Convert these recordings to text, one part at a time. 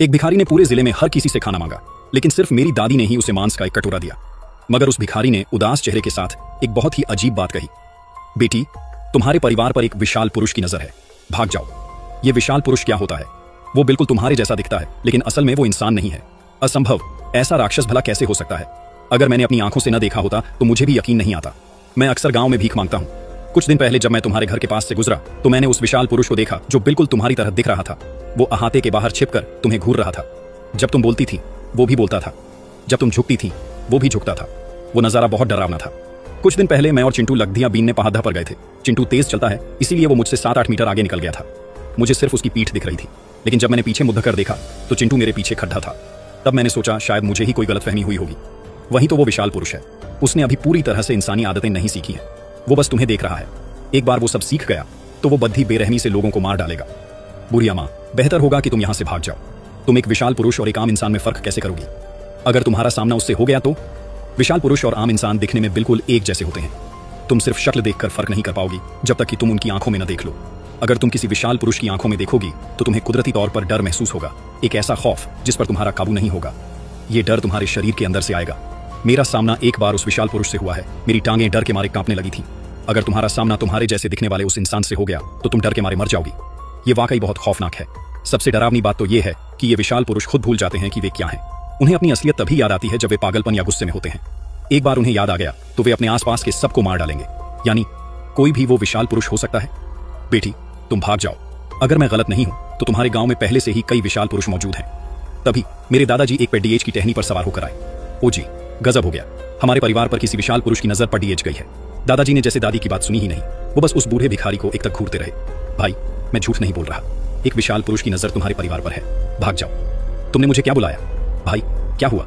एक भिखारी ने पूरे जिले में हर किसी से खाना मांगा, लेकिन सिर्फ मेरी दादी ने ही उसे मांस का एक कटोरा दिया। मगर उस भिखारी ने उदास चेहरे के साथ एक बहुत ही अजीब बात कही, बेटी, तुम्हारे परिवार पर एक विशाल पुरुष की नजर है, भाग जाओ। ये विशाल पुरुष क्या होता है? वो बिल्कुल तुम्हारे जैसा दिखता है, लेकिन असल में वो इंसान नहीं है। असंभव, ऐसा राक्षस भला कैसे हो सकता है? अगर मैंने अपनी आंखों से न देखा होता तो मुझे भी यकीन नहीं आता। मैं अक्सर गांव में भीख मांगता हूँ। कुछ दिन पहले जब मैं तुम्हारे घर के पास से गुजरा तो मैंने उस विशाल पुरुष को देखा जो बिल्कुल तुम्हारी तरह दिख रहा था। वो अहाते के बाहर छिपकर तुम्हें घूर रहा था। जब तुम बोलती थी वो भी बोलता था, जब तुम झुकती थी वो भी झुकता था। वो नजारा बहुत डरावना था। कुछ दिन पहले मैं और चिंटू लकड़ियां बीनने पहाड़ा पर गए थे। चिंटू तेज चलता है, इसीलिए वो मुझसे 7-8 मीटर आगे निकल गया था। मुझे सिर्फ उसकी पीठ दिख रही थी, लेकिन जब मैंने पीछे मुड़ कर देखा तो चिंटू मेरे पीछे खड्डा था। तब मैंने सोचा शायद मुझे ही कोई गलतफहमी हुई होगी। वही तो वो विशाल पुरुष है। उसने अभी पूरी तरह से इंसानी आदतें नहीं सीखी हैं। वो बस तुम्हें देख रहा है। एक बार वो सब सीख गया तो वो बद्धी बेरहमी से लोगों को मार डालेगा। बुढ़िया माँ, बेहतर होगा कि तुम यहां से भाग जाओ। तुम एक विशाल पुरुष और एक आम इंसान में फर्क कैसे करोगी? अगर तुम्हारा सामना उससे हो गया तो? विशाल पुरुष और आम इंसान दिखने में बिल्कुल एक जैसे होते हैं। तुम सिर्फ शक्ल देखकर फर्क नहीं कर पाओगी जब तक कि तुम उनकी आंखों में न देख लो। अगर तुम किसी विशाल पुरुष की आंखों में देखोगी तो तुम्हें कुदरती तौर पर डर महसूस होगा, एक ऐसा खौफ जिस पर तुम्हारा काबू नहीं होगा। ये डर तुम्हारे शरीर के अंदर से आएगा। मेरा सामना एक बार उस विशाल पुरुष से हुआ है। मेरी टांगें डर के मारे कांपने लगी थी। अगर तुम्हारा सामना तुम्हारे जैसे दिखने वाले उस इंसान से हो गया तो तुम डर के मारे मर जाओगी। ये वाकई बहुत खौफनाक है। सबसे डरावनी बात तो ये है कि ये विशाल पुरुष खुद भूल जाते हैं कि वे क्या हैं। उन्हें अपनी असलियत तभी याद आती है जब वे पागलपन या गुस्से में होते हैं। एक बार उन्हें याद आ गया तो वे अपने आसपास के सबको मार डालेंगे। यानी कोई भी वो विशाल पुरुष हो सकता है। बेटी, तुम भाग जाओ। अगर मैं गलत नहीं हूं तो तुम्हारे गांव में पहले से ही कई विशाल पुरुष मौजूद हैं। तभी मेरे दादाजी एक पे डीएच की टहनी पर सवार होकर आए। ओ जी, गजब हो गया। हमारे परिवार पर किसी विशाल पुरुष की नजर पर डीएच गई है। दादाजी ने जैसे दादी की बात सुनी ही नहीं। वो बस उस बूढ़े भिखारी को एक तक घूरते रहे। भाई, मैं झूठ नहीं बोल रहा। एक विशाल पुरुष की नजर तुम्हारे परिवार पर है। भाग जाओ। तुमने मुझे क्या बुलाया? भाई, क्या हुआ?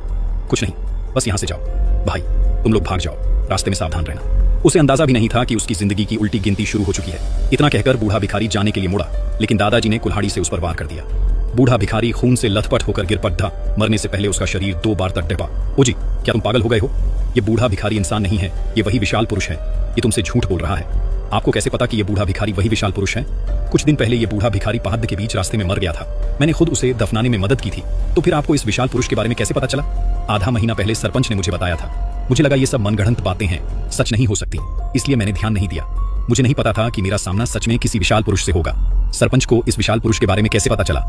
कुछ नहीं, बस यहां से जाओ। भाई, तुम लोग भाग जाओ, रास्ते में सावधान रहना। उसे अंदाजा भी नहीं था कि उसकी जिंदगी की उल्टी गिनती शुरू हो चुकी है। इतना कहकर बूढ़ा भिखारी जाने के लिए मुड़ा, लेकिन दादाजी ने कुल्हाड़ी से उस पर वार कर दिया। बूढ़ा भिखारी खून से लथपथ होकर गिर पड़ा। मरने से पहले उसका शरीर 2 बार तक डपा। ओ जी, क्या तुम पागल हो गए हो? ये बूढ़ा भिखारी इंसान नहीं है, ये वही विशाल पुरुष है। ये तुमसे झूठ बोल रहा है। आपको कैसे पता कि ये बूढ़ा भिखारी वही विशाल पुरुष है? कुछ दिन पहले ये बूढ़ा भिखारी पहाड़ के बीच रास्ते में मर गया था। मैंने खुद उसे दफनाने में मदद की थी। तो फिर आपको इस विशाल पुरुष के बारे में कैसे पता चला? आधा महीना पहले सरपंच ने मुझे बताया था। मुझे लगा ये सब मनगढ़ंत बातें हैं, सच नहीं हो सकती, इसलिए मैंने ध्यान नहीं दिया। मुझे नहीं पता था कि मेरा सामना सच में किसी विशाल पुरुष से होगा। सरपंच को इस विशाल पुरुष के बारे में कैसे पता चला?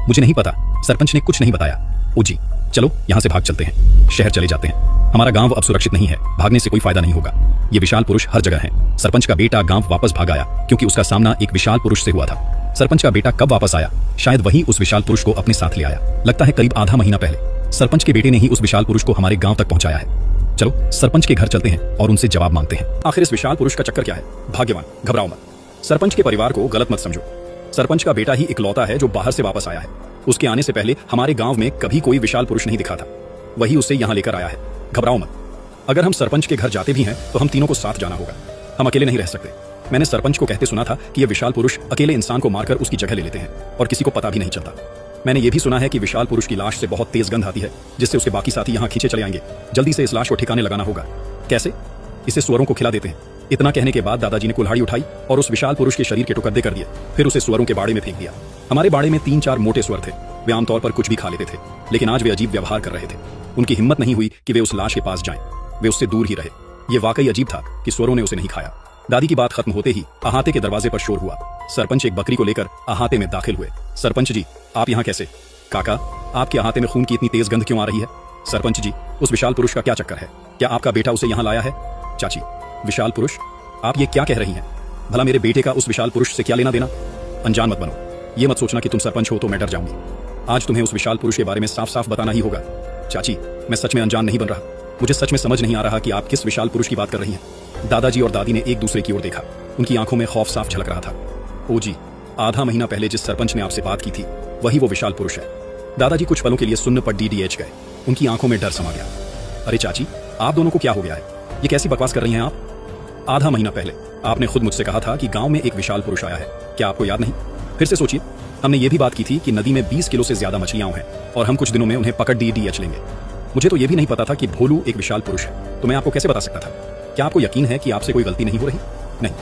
मुझे नहीं पता, सरपंच ने कुछ नहीं बताया। ओ जी, चलो यहाँ से भाग चलते हैं, शहर चले जाते हैं। हमारा गांव अब सुरक्षित नहीं है, भागने से कोई फायदा नहीं होगा। ये विशाल पुरुष हर जगह है। सरपंच का बेटा गांव वापस भाग आया क्योंकि उसका सामना एक विशाल पुरुष से हुआ था। सरपंच का बेटा कब वापस आया? शायद वही उस विशाल पुरुष को अपने साथ ले आया। लगता है करीब आधा महीना पहले सरपंच के बेटे ने ही उस विशाल पुरुष को हमारे गांव तक पहुंचाया है। चलो सरपंच के घर चलते हैं और उनसे जवाब मांगते हैं। आखिर इस विशाल पुरुष का चक्कर क्या है? भाग्यवान, घबराओ मत। सरपंच के परिवार को गलत मत समझो। सरपंच का बेटा ही इकलौता है जो बाहर से वापस आया है। उसके आने से पहले हमारे गांव में कभी कोई विशाल पुरुष नहीं दिखा था। वही उसे यहाँ लेकर आया है। घबराओ मत। अगर हम सरपंच के घर जाते भी हैं तो हम तीनों को साथ जाना होगा। हम अकेले नहीं रह सकते। मैंने सरपंच को कहते सुना था कि ये विशाल पुरुष अकेले इंसान को मारकर उसकी जगह ले लेते हैं और किसी को पता भी नहीं चलता। मैंने ये भी सुना है कि विशाल पुरुष की लाश से बहुत तेज गंध आती है, जिससे उसके बाकी साथी यहाँ खींचे चले आएंगे। जल्दी से इस लाश को ठिकाने लगाना होगा। कैसे? इसे सुअरों को खिला देते हैं। इतना कहने के बाद दादाजी ने कुल्हाड़ी उठाई और उस विशाल पुरुष के शरीर के टुकड़े कर दिए। फिर उसे सुअरों के बाड़े में फेंक दिया। हमारे बाड़े में 3-4 मोटे सुअर थे। वे आमतौर पर कुछ भी खा लेते थे, लेकिन आज वे अजीब व्यवहार कर रहे थे। उनकी हिम्मत नहीं हुई कि वे उस लाश के पास जाएं। वे उससे दूर ही रहे। ये वाकई अजीब था कि सुअरों ने उसे नहीं खाया। दादी की बात खत्म होते ही अहाते के दरवाजे पर शोर हुआ। सरपंच एक बकरी को लेकर अहाते में दाखिल हुए। सरपंच जी, आप यहाँ कैसे? काका, आपके अहाते में खून की इतनी तेज गंध क्यों आ रही है? सरपंच जी, उस विशाल पुरुष का क्या चक्कर है? क्या आपका बेटा उसे यहाँ लाया है? चाची, विशाल पुरुष? आप ये क्या कह रही हैं? भला मेरे बेटे का उस विशाल पुरुष से क्या लेना देना? अनजान मत बनो। ये मत सोचना कि तुम सरपंच हो तो मैं डर जाऊंगी। आज तुम्हें उस विशाल पुरुष के बारे में साफ साफ बताना ही होगा। चाची, मैं सच में अनजान नहीं बन रहा। मुझे सच में समझ नहीं आ रहा कि आप किस विशाल पुरुष की बात कर रही हैं। दादाजी और दादी ने एक दूसरे की ओर देखा। उनकी आंखों में खौफ साफ झलक रहा था। ओ जी, आधा महीना पहले जिस सरपंच ने आपसे बात की थी वही वो विशाल पुरुष है। दादाजी कुछ पलों के लिए सुन्न पर डीडीएच गए। उनकी आंखों में डर समा गया। अरे चाची, आप दोनों को क्या हो गया है? ये कैसी बकवास कर रही हैं आप? आधा महीना पहले आपने खुद मुझसे कहा था कि गांव में एक विशाल पुरुष आया है। क्या आपको याद नहीं? फिर से सोचिए। हमने ये भी बात की थी कि नदी में 20 किलो से ज्यादा मछलियां हैं और हम कुछ दिनों में उन्हें पकड़ डीडीएच लेंगे। मुझे तो ये भी नहीं पता था कि भोलू एक विशाल पुरुष है, तो मैं आपको कैसे बता सकता था? क्या आपको यकीन है कि आपसे कोई गलती नहीं हो रही? नहीं,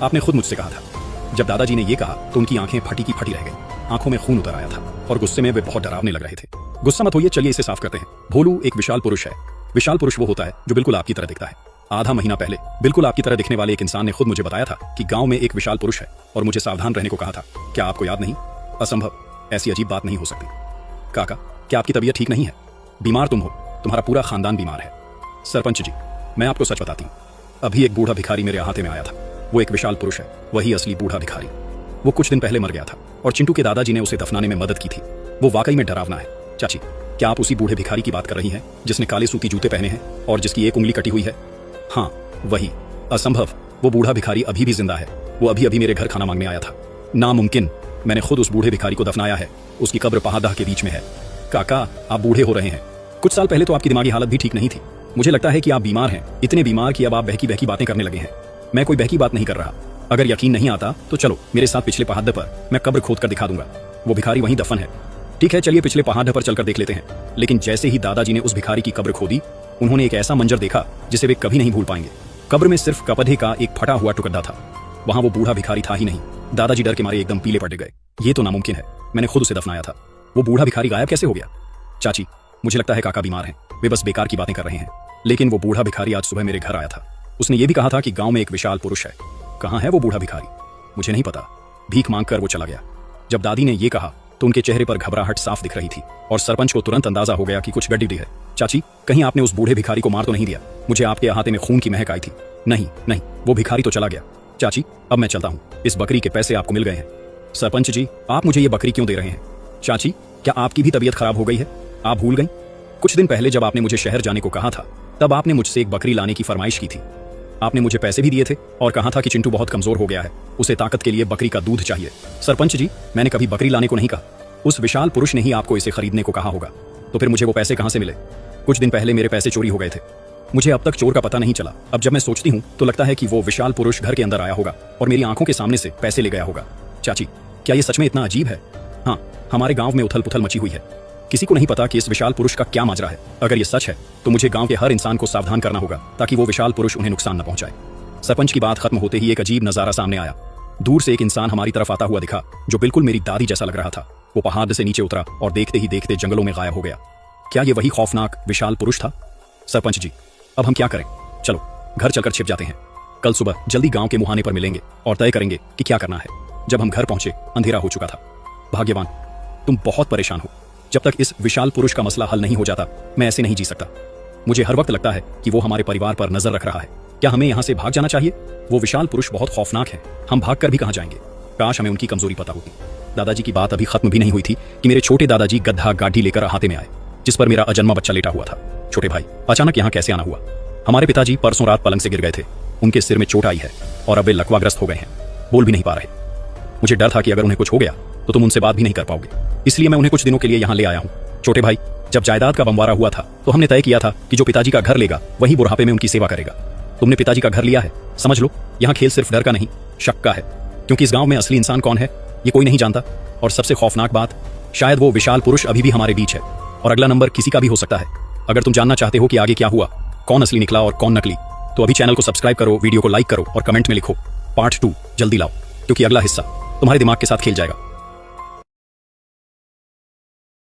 आपने खुद मुझसे कहा था। जब दादाजी ने ये कहा तो उनकी आंखें फटी की फटी रह गई। आंखों में खून उतर आया था और गुस्से में वे बहुत डरावने लग रहे थे। गुस्सा मत होइए, चलिए इसे साफ करते हैं। भोलू एक विशाल पुरुष है। विशाल पुरुष वो होता है जो बिल्कुल आपकी तरह दिखता है। आधा महीना पहले बिल्कुल आपकी तरह दिखने वाले एक इंसान ने खुद मुझे बताया था कि गांव में एक विशाल पुरुष है और मुझे सावधान रहने को कहा था। क्या आपको याद नहीं? असंभव, ऐसी अजीब बात नहीं हो सकती। काका, क्या आपकी तबीयत ठीक नहीं है? बीमार तुम हो, तुम्हारा पूरा खानदान बीमार है। सरपंच जी, मैं आपको सच बताती हूँ, अभी एक बूढ़ा भिखारी मेरे अहाते में आया था। वो एक विशाल पुरुष है, वही असली बूढ़ा भिखारी। वो कुछ दिन पहले मर गया था और चिंटू के दादाजी ने उसे दफनाने में मदद की थी। वो वाकई में डरावना है। चाची, क्या आप उसी बूढ़े भिखारी की बात कर रही हैं जिसने काले सूती जूते पहने हैं और जिसकी एक उंगली कटी हुई है? हाँ, वही। असंभव, वो बूढ़ा भिखारी अभी भी जिंदा है। वो अभी अभी मेरे घर खाना मांगने आया था। नामुमकिन, मैंने खुद उस बूढ़े भिखारी को दफनाया है। उसकी कब्र पहाड़दाह के बीच में है। काका, आप बूढ़े हो रहे हैं। कुछ साल पहले तो आपकी दिमागी हालत भी ठीक नहीं थी। मुझे लगता है कि आप बीमार हैं, इतने बीमार कि अब आप बहकी बहकी बातें करने लगे हैं। मैं कोई बहकी बात नहीं कर रहा। अगर यकीन नहीं आता तो चलो मेरे साथ पिछले पहाड़ पर, मैं कब्र खोद कर दिखा दूंगा। वो भिखारी वहीं दफन है। ठीक है, चलिए पिछले पहाड़ पर चलकर देख लेते हैं। लेकिन जैसे ही दादाजी ने उस भिखारी की कब्र खोदी, उन्होंने एक ऐसा मंजर देखा जिसे वे कभी नहीं भूल पाएंगे। कब्र में सिर्फ कपड़े का एक फटा हुआ टुकड़ा था। वहां वो बूढ़ा भिखारी था ही नहीं। दादाजी डर के मारे एकदम पीले पड़ गए। ये तो नामुमकिन है, मैंने खुद उसे दफनाया था। वो बूढ़ा भिखारी गायब कैसे हो गया? चाची, मुझे लगता है काका बीमार हैं, वे बस बेकार की बातें कर रहे हैं। लेकिन वो बूढ़ा भिखारी आज सुबह मेरे घर आया था। उसने ये भी कहा था कि गांव में एक विशाल पुरुष है। कहाँ है वो बूढ़ा भिखारी? मुझे नहीं पता। भीख मांगकर वो चला गया। जब दादी ने ये कहा तो उनके चेहरे पर घबराहट साफ दिख रही थी और सरपंच को तुरंत अंदाजा हो गया कि कुछ गड़बड़ी है। चाची, कहीं आपने उस बूढ़े भिखारी को मार तो नहीं दिया? मुझे आपके अहाते में खून की महक आई थी। नहीं नहीं, वो भिखारी तो चला गया। चाची, अब मैं चलता हूँ। इस बकरी के पैसे आपको मिल गए हैं। सरपंच जी, आप मुझे ये बकरी क्यों दे रहे हैं? चाची, क्या आपकी भी तबीयत खराब हो गई है? आप भूल गई? कुछ दिन पहले जब आपने मुझे शहर जाने को कहा था, तब आपने मुझसे एक बकरी लाने की फरमाइश की थी। आपने मुझे पैसे भी दिए थे और कहा था कि चिंटू बहुत कमजोर हो गया है, उसे ताकत के लिए बकरी का दूध चाहिए। सरपंच जी, मैंने कभी बकरी लाने को नहीं कहा। उस विशाल पुरुष ने ही आपको इसे खरीदने को कहा होगा। तो फिर मुझे वो पैसे कहां से मिले? कुछ दिन पहले मेरे पैसे चोरी हो गए थे। मुझे अब तक चोर का पता नहीं चला। अब जब मैं सोचती हूँ तो लगता है कि वो विशाल पुरुष घर के अंदर आया होगा और मेरी आंखों के सामने से पैसे ले गया होगा। चाची, क्या ये सच में इतना अजीब है? हाँ, हमारे गांव में उथल पुथल मची हुई है। किसी को नहीं पता कि इस विशाल पुरुष का क्या माजरा है। अगर ये सच है तो मुझे गांव के हर इंसान को सावधान करना होगा ताकि वो विशाल पुरुष उन्हें नुकसान न पहुंचाए। सरपंच की बात खत्म होते ही एक अजीब नजारा सामने आया। दूर से एक इंसान हमारी तरफ आता हुआ दिखा जो बिल्कुल मेरी दादी जैसा लग रहा था। वो पहाड़ से नीचे उतरा और देखते ही देखते जंगलों में गायब हो गया। क्या ये वही खौफनाक विशाल पुरुष था? सरपंच जी, अब हम क्या करें? चलो घर चलकर छिप जाते हैं। कल सुबह जल्दी गांव के मुहाने पर मिलेंगे और तय करेंगे कि क्या करना है। जब हम घर पहुंचे अंधेरा हो चुका था। भाग्यवान, तुम बहुत परेशान हो। जब तक इस विशाल पुरुष का मसला हल नहीं हो जाता, मैं ऐसे नहीं जी सकता। मुझे हर वक्त लगता है कि वो हमारे परिवार पर नजर रख रहा है। क्या हमें यहाँ से भाग जाना चाहिए? वो विशाल पुरुष बहुत खौफनाक है। हम भाग कर भी कहाँ जाएंगे? काश हमें उनकी कमजोरी पता होती। दादाजी की बात अभी खत्म भी नहीं हुई थी कि मेरे छोटे दादाजी गड्ढा गाड़ी लेकर अहाते में आए, जिस पर मेरा अजन्मा बच्चा लेटा हुआ था। छोटे भाई, अचानक यहाँ कैसे आना हुआ? हमारे पिताजी परसों रात पलंग से गिर गए थे। उनके सिर में चोट आई है और अब वे लकवाग्रस्त हो गए हैं, बोल भी नहीं पा रहे। मुझे डर था कि अगर उन्हें कुछ हो गया तो तुम उनसे बात भी नहीं कर पाओगे, इसलिए मैं उन्हें कुछ दिनों के लिए यहाँ ले आया हूँ। छोटे भाई, जब जायदाद का बंटवारा हुआ था तो हमने तय किया था कि जो पिताजी का घर लेगा वही बुढ़ापे में उनकी सेवा करेगा। तुमने पिताजी का घर लिया है। समझ लो, यहाँ खेल सिर्फ डर का नहीं, शक का है, क्योंकि इस गांव में असली इंसान कौन है ये कोई नहीं जानता। और सबसे खौफनाक बात, शायद वो विशाल पुरुष अभी भी हमारे बीच है और अगला नंबर किसी का भी हो सकता है। अगर तुम जानना चाहते हो कि आगे क्या हुआ, कौन असली निकला और कौन नकली, तो अभी चैनल को सब्सक्राइब करो, वीडियो को लाइक करो और कमेंट में लिखो पार्ट 2 जल्दी लाओ, क्योंकि अगला हिस्सा तुम्हारे दिमाग के साथ खेल जाएगा।